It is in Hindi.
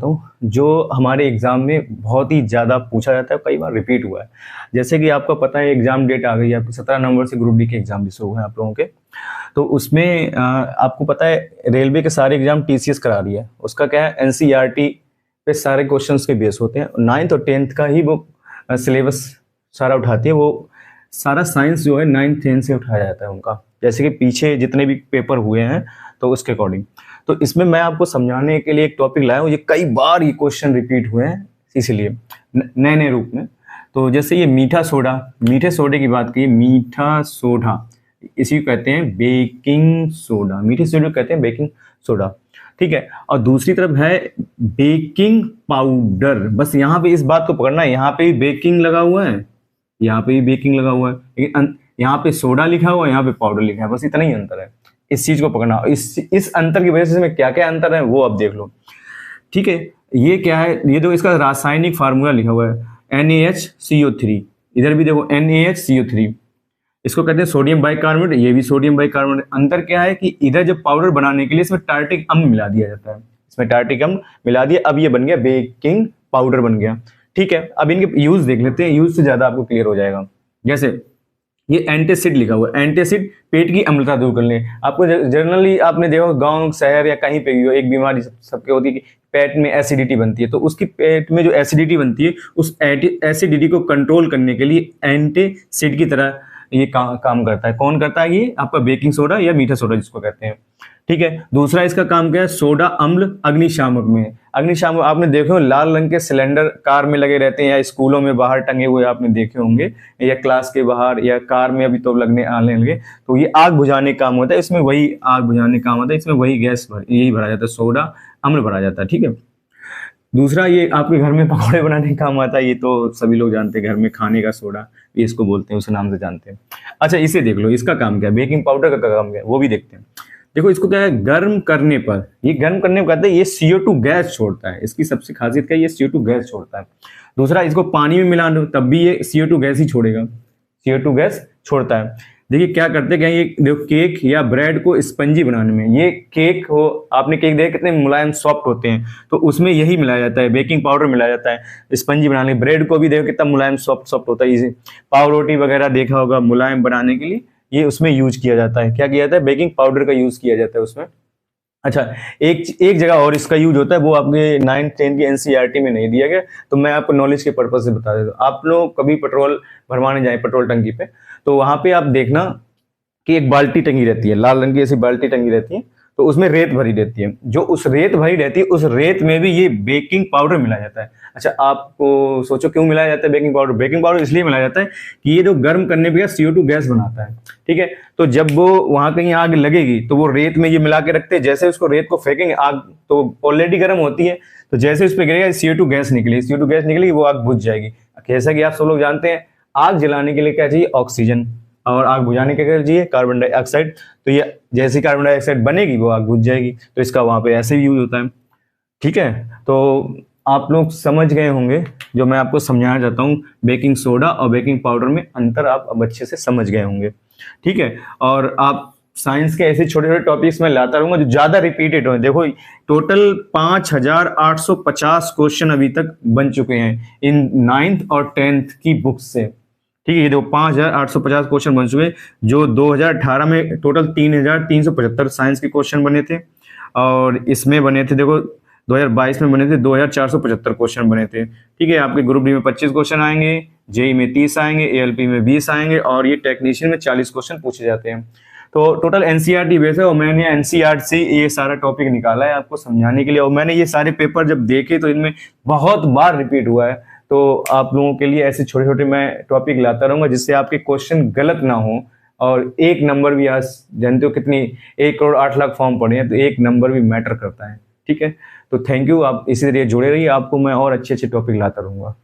हूँ जो हमारे एग्जाम में बहुत ही ज़्यादा पूछा जाता है, कई बार रिपीट हुआ है। जैसे कि आपको पता है एग्जाम डेट आ गई है, आपको 17 नवंबर से ग्रुप डी के एग्जाम भी शुरू हुए हैं आप लोगों के। तो उसमें आपको पता है रेलवे के सारे एग्जाम टीसीएस करा रही है। उसका क्या है, एनसीईआरटी पे सारे क्वेश्चंस के बेस होते हैं। 9th और 10th का ही वो सिलेबस सारा उठाती है। वो सारा साइंस जो है 9th 10th से उठाया जाता है उनका, जैसे कि पीछे जितने भी पेपर हुए हैं तो उसके अकॉर्डिंग। तो इसमें मैं आपको समझाने के लिए एक टॉपिक लाया हूँ, ये कई बार ये क्वेश्चन रिपीट हुए हैं इसीलिए नए नए रूप में। तो जैसे ये मीठा सोडा, मीठे सोडे की बात की, मीठा सोडा इसी को कहते हैं बेकिंग सोडा, मीठे सोडे को कहते हैं बेकिंग सोडा, ठीक है। और दूसरी तरफ है बेकिंग पाउडर। बस यहाँ पे इस बात को पकड़ना है, यहाँ पे भी बेकिंग लगा हुआ है, यहाँ पे भी बेकिंग लगा हुआ है, लेकिन यहाँ पे सोडा लिखा हुआ है, यहाँ पे पाउडर लिखा है, बस इतना ही अंतर है। इस चीज को पकड़ना। इस अंतर की वजह से इसमें क्या क्या अंतर है वो अब देख लो, ठीक है। ये क्या है, ये देखो इसका रासायनिक फार्मूला लिखा हुआ है NaHCO3, इधर भी देखो NaHCO3, इसको कहते हैं सोडियम बाइकार्बोनेट, ये भी सोडियम बाइकार्बोनेट। अंतर क्या है कि इधर जब पाउडर बनाने के लिए इसमें टार्टिक अम्ल मिला दिया जाता है, इसमें टार्टिक अम्ल मिला दिया, अब ये बन गया बेकिंग पाउडर बन गया, ठीक है। अब इनके यूज देख लेते हैं, यूज से ज्यादा आपको क्लियर हो जाएगा। जैसे ये एंटासिड लिखा हुआ है, एंटासिड पेट की अम्लता दूर करने। आपको जनरली आपने देखा गांव शहर या कहीं पे भी हो, एक बीमारी सबके होती है कि पेट में एसिडिटी बनती है। तो उसकी पेट में जो एसिडिटी बनती है उस एसिडिटी को कंट्रोल करने के लिए एंटासिड की तरह ये काम करता है। कौन करता है? ये आपका बेकिंग सोडा या मीठा सोडा जिसको कहते हैं, ठीक है। दूसरा इसका काम क्या है, सोडा अम्ल अग्निशामक में। अग्निशामक आपने देखे हो लाल रंग के सिलेंडर कार में लगे रहते हैं या स्कूलों में बाहर टंगे हुए आपने देखे होंगे, या क्लास के बाहर या कार में अभी तो लगने आने लगे। तो ये आग बुझाने का काम होता है, इसमें वही आग बुझाने का काम होता है, इसमें वही गैस यही भरा जाता है, सोडा अम्ल भरा जाता है, ठीक है। दूसरा ये आपके घर में पकौड़े बनाने का काम आता है, ये तो सभी लोग जानते हैं, घर में खाने का सोडा ये इसको बोलते हैं, उस नाम से जानते हैं। अच्छा इसे देख लो, इसका काम क्या है, बेकिंग पाउडर का काम क्या है वो भी देखते हैं। देखो इसको क्या है, गर्म करने पर, ये गर्म करने पर कहते हैं ये CO2 गैस छोड़ता है। इसकी सबसे खासियत क्या है, ये CO2 गैस छोड़ता है। दूसरा इसको पानी में मिला दो तब भी ये CO2 गैस ही छोड़ेगा, CO2 गैस छोड़ता है। देखिए क्या करते हैं, ये देखो केक या ब्रेड को स्पंजी बनाने में, ये केक हो, आपने केक देखा कितने मुलायम सॉफ्ट होते हैं, तो उसमें यही मिलाया जाता है, बेकिंग पाउडर मिलाया जाता है स्पंजी बनाने। ब्रेड को भी देखो कितना मुलायम सॉफ्ट सॉफ्ट होता है, इसे पाव रोटी वगैरह देखा होगा मुलायम बनाने के लिए ये उसमें यूज किया जाता है। क्या किया जाता है, बेकिंग पाउडर का यूज किया जाता है उसमें। अच्छा एक जगह और इसका यूज होता है, वो आपके 9th 10th की एनसीईआरटी में नहीं दिया गया, तो मैं आपको नॉलेज के पर्पज से बता देता हूँ। आप लोग कभी पेट्रोल भरवाने जाए पेट्रोल टंकी पे, तो वहां पे आप देखना कि एक बाल्टी टंगी रहती है, लाल रंग की ऐसी बाल्टी टंगी रहती है, तो उसमें रेत भरी रहती है। जो उस रेत भरी रहती है उस रेत में भी ये बेकिंग पाउडर मिलाया जाता है। अच्छा आपको सोचो क्यों मिलाया जाता है बेकिंग पाउडर? बेकिंग पाउडर इसलिए मिलाया जाता है कि ये जो गर्म करने पे CO2 गैस बनाता है, ठीक है। तो जब वो वहां कहीं आग लगेगी तो वो रेत में ये मिला के रखते हैं, जैसे उसको रेत को फेंकेंगे, आग तो ऑलरेडी गर्म होती है, तो जैसे उस पर गिरेगा CO2 गैस निकलेगी, CO2 गैस निकलेगी वो आग बुझ जाएगी। जैसा कि आप सब लोग जानते हैं आग जलाने के लिए क्या चाहिए, ऑक्सीजन, और आग बुझाने के लिए चाहिए कार्बन डाइऑक्साइड। तो ये जैसी कार्बन डाइऑक्साइड बनेगी वो आग बुझ जाएगी, तो इसका वहां पे ऐसे भी यूज होता है, ठीक है। तो आप लोग समझ गए होंगे जो मैं आपको समझाना चाहता हूँ, बेकिंग सोडा और बेकिंग पाउडर में अंतर आप अब अच्छे से समझ गए होंगे, ठीक है। और आप साइंस के ऐसे छोटे छोटे टॉपिक्स में लाता रहूंगा जो ज्यादा रिपीटेड हो। देखो टोटल 5850 क्वेश्चन अभी तक बन चुके हैं इन 9th और 10th की बुक से, ठीक है। ये देखो 5850 क्वेश्चन बन चुके, जो 2018 में टोटल 3375 साइंस के क्वेश्चन बने थे, और इसमें बने थे देखो 2022 में बने थे 2475 क्वेश्चन बने थे, ठीक है। आपके ग्रुप डी में 25 क्वेश्चन आएंगे, जेई में 30 आएंगे, ALP में 20 आएंगे, और ये टेक्नीशियन में 40 क्वेश्चन पूछे जाते हैं। तो टोटल एनसीईआरटी बेस है, और मैंने एनसीईआरटी से ये सारा टॉपिक निकाला है आपको समझाने के लिए। और मैंने ये सारे पेपर जब देखे तो इनमें बहुत बार रिपीट हुआ है, तो आप लोगों के लिए ऐसे छोटे छोटे मैं टॉपिक लाता रहूंगा जिससे आपके क्वेश्चन गलत ना हो, और एक नंबर भी, आज जानते हो कितनी 1 करोड़ 8 लाख फॉर्म पड़े हैं, तो एक नंबर भी मैटर करता है, ठीक है। तो थैंक यू, आप इसी तरह जुड़े रहिए, आपको मैं और अच्छे अच्छे टॉपिक लाता रहूंगा।